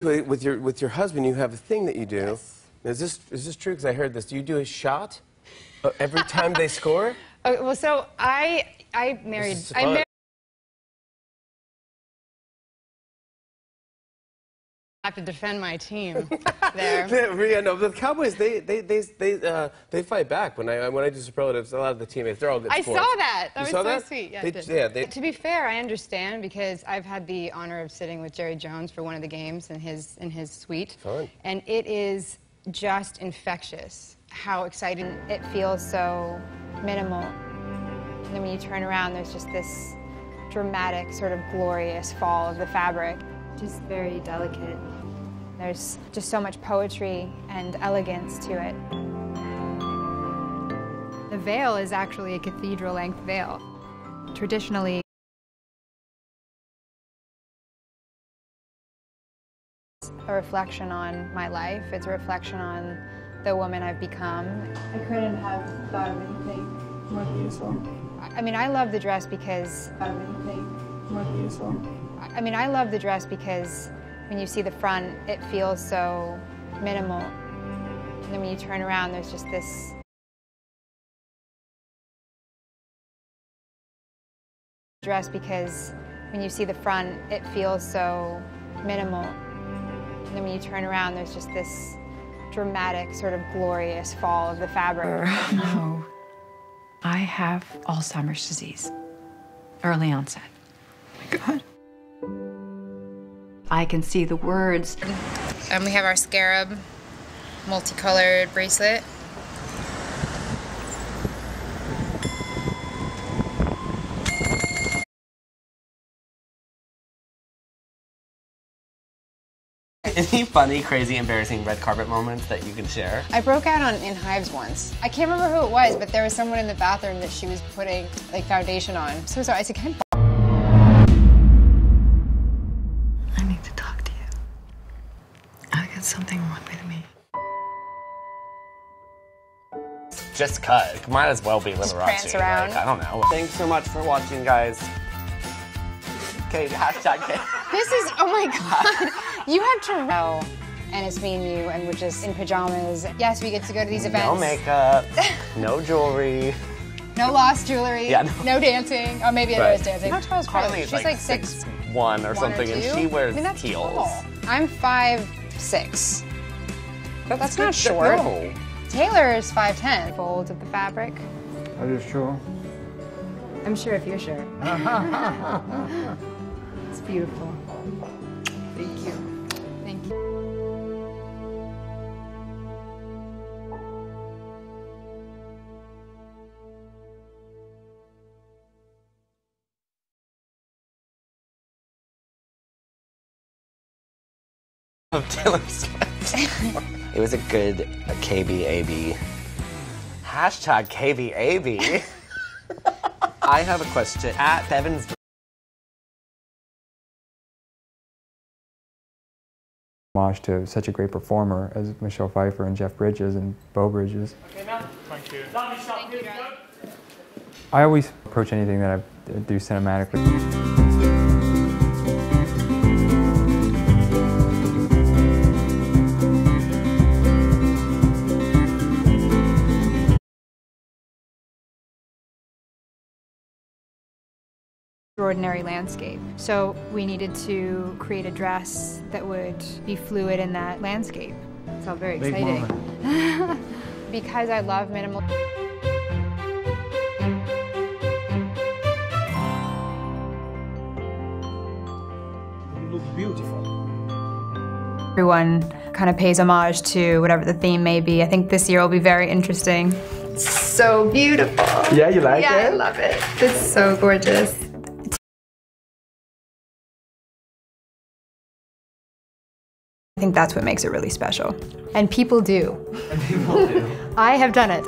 With your husband, you have a thing that you do. Yes. Is this true? Because I heard this. Do you do a shot every time they score? Well, so I married. I have to defend my team there. Yeah, no, the Cowboys they fight back when I do superlatives. A lot of the teammates, they're all good sports. I saw that. That you was saw so that? sweet. Yeah, To be fair, I understand because I've had the honor of sitting with Jerry Jones for one of the games in his suite. Fun. And it is just infectious how exciting it feels. So minimal. And then when you turn around, there's just this dramatic, sort of glorious fall of the fabric. Just very delicate. There's just so much poetry and elegance to it. The veil is actually a cathedral-length veil. Traditionally, it's a reflection on my life. It's a reflection on the woman I've become. I couldn't have thought of anything more beautiful. I mean, I love the dress because I love the dress because when you see the front, it feels so minimal. And then when you turn around, there's just this dress because when you see the front, it feels so minimal. And then when you turn around, there's just this dramatic, sort of glorious fall of the fabric. No. I have Alzheimer's disease. Early onset. Oh my God. I can see the words. We have our scarab, multicolored bracelet. Any funny, crazy, embarrassing red carpet moments that you can share? I broke out in hives once. I can't remember who it was, but there was someone in the bathroom that she was putting like foundation on. So sorry. I said, "Can I?" I need to talk to you. I got something wrong with me. Just cut. Might as well be Liberace. Prance around. Like, I don't know. Thanks so much for watching, guys. Okay, hashtag. This is, oh my God. You have to know. And it's me and you, and we're just in pajamas. Yes, we get to go to these events. No makeup, no jewelry. No lost jewelry. Yeah, no dancing. Oh, maybe there is dancing. How tall is Carly? She's like 6'1" or something, and she wears heels. Tall. I'm 5'6". That's not short. No. Taylor is 5'10". Folds of the fabric. Are you sure? I'm sure if you're sure. It's beautiful. Thank you. Thank you. Of Taylor Swift. It was a good KBAB. Hashtag KBAB. I have a question. At Bevan's Homage to such a great performer as Michelle Pfeiffer and Jeff Bridges and Beau Bridges. Okay, now. Thank you. Thank you, I always approach anything that I do cinematically. Extraordinary landscape. So we needed to create a dress that would be fluid in that landscape. It's all very exciting. Because I love minimal. You look beautiful. Everyone kind of pays homage to whatever the theme may be. I think this year will be very interesting. It's so beautiful. Yeah, you like it? Yeah, I love it. It's so gorgeous. I think that's what makes it really special. And people do. And people do. I have done it.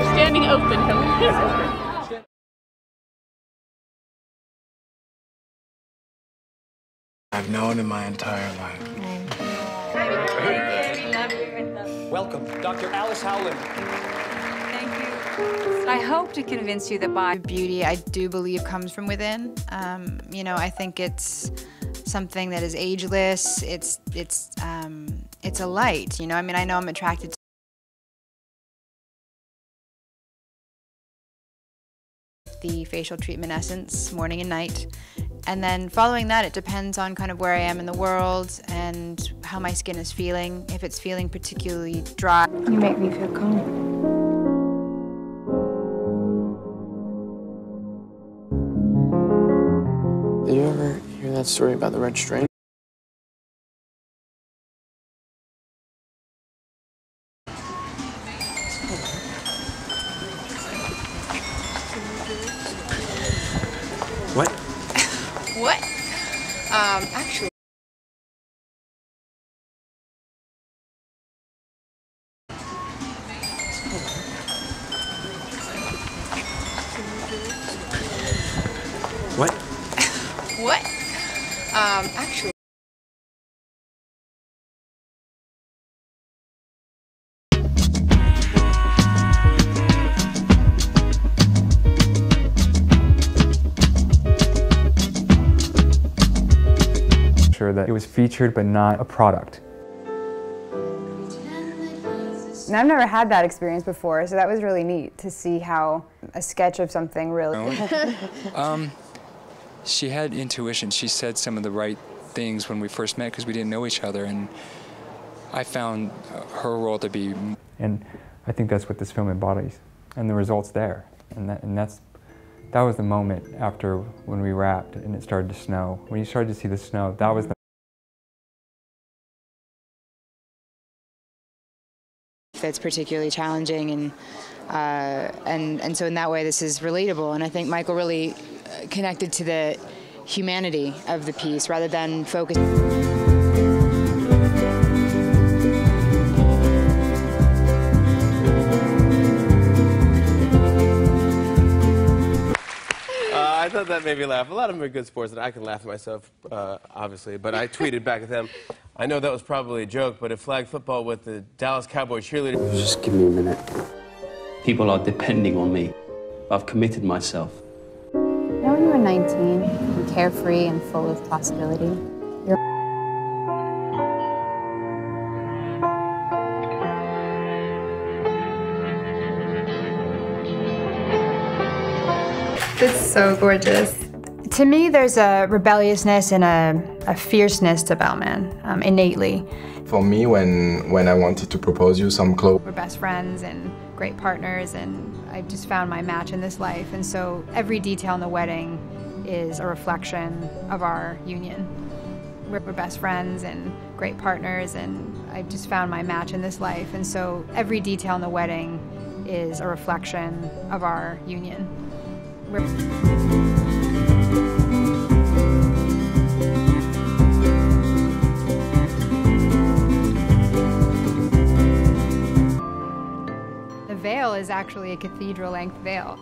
Standing open. I've known in my entire life. Welcome, Dr. Alice Howland. Thank you. I hope to convince you that beauty, I do believe, comes from within. You know, I think it's something that is ageless. It's a light, you know? I mean, I know I'm attracted to the facial treatment essence, morning and night. And then following that, it depends on kind of where I am in the world and how my skin is feeling. If it's feeling particularly dry. You make me feel calm. Did you ever hear that story about the red string? What? What? Actually. What? What? Actually. Sure that it was featured but not a product. And I've never had that experience before, so that was really neat to see how a sketch of something really... She had intuition. She said some of the right things when we first met because we didn't know each other, and I found her role to be... And I think that's what this film embodies, and the result's there. And that was the moment after when we wrapped and it started to snow. When you started to see the snow, that was the... It's particularly challenging, and so in that way this is relatable, and I think Michael really connected to the humanity of the piece rather than focus. I thought that made me laugh. A lot of them are good sports, and I can laugh at myself, obviously. But I tweeted back at them, I know that was probably a joke, but if flag football with the Dallas Cowboys cheerleaders... Just give me a minute. People are depending on me. I've committed myself. You know when you were 19 and carefree and full of possibility? It's so gorgeous. To me, there's a rebelliousness and a fierceness to Bellman, innately. For me, when I wanted to propose you some clothes, We're best friends and great partners, and I just found my match in this life. And so every detail in the wedding is a reflection of our union. We're best friends and great partners, and I just found my match in this life. And so every detail in the wedding is a reflection of our union. The veil is actually a cathedral-length veil.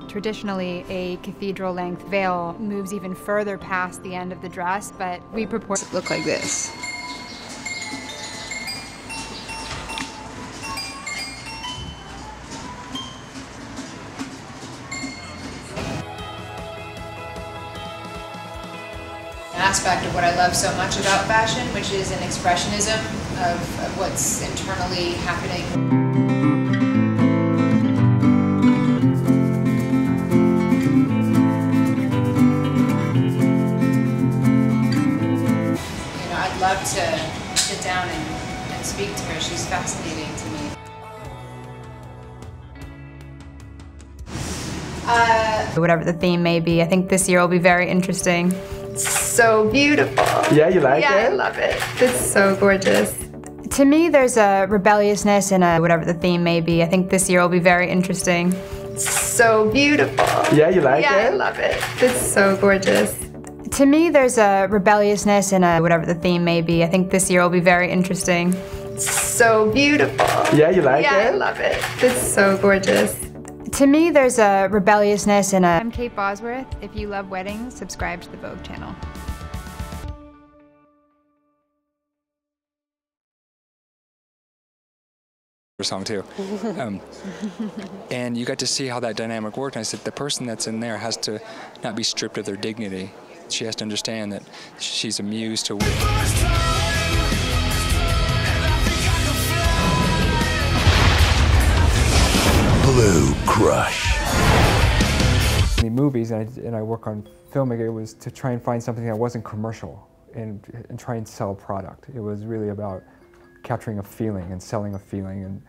Traditionally, a cathedral-length veil moves even further past the end of the dress, but we purport to look like this. An aspect of what I love so much about fashion, which is an expressionism of what's internally happening. I'd love to sit down and speak to her. She's fascinating to me. Whatever the theme may be, I think this year will be very interesting. It's so beautiful. Yeah, you like it? Yeah, I love it. It's so gorgeous. To me, there's a rebelliousness and whatever the theme may be. I think this year will be very interesting. It's so beautiful. Yeah, you like it? Yeah, I love it. It's so gorgeous. To me, there's a rebelliousness and whatever the theme may be. I think this year will be very interesting. It's so beautiful. Yeah, you like it? Yeah, I love it. It's so gorgeous. To me, there's a rebelliousness and I'm Kate Bosworth. If you love weddings, subscribe to the Vogue channel. Song too. And you got to see how that dynamic worked. And I said, the person that's in there has to not be stripped of their dignity. She has to understand that she's a muse to Blue Crush. In the movies, and I work on filming, it was to try and find something that wasn't commercial and try and sell a product. It was really about capturing a feeling and selling a feeling. And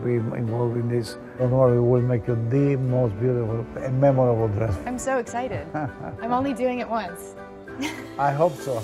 be involved in this. Don't worry, we will make you the most beautiful and memorable dress. I'm so excited. I'm only doing it once. I hope so.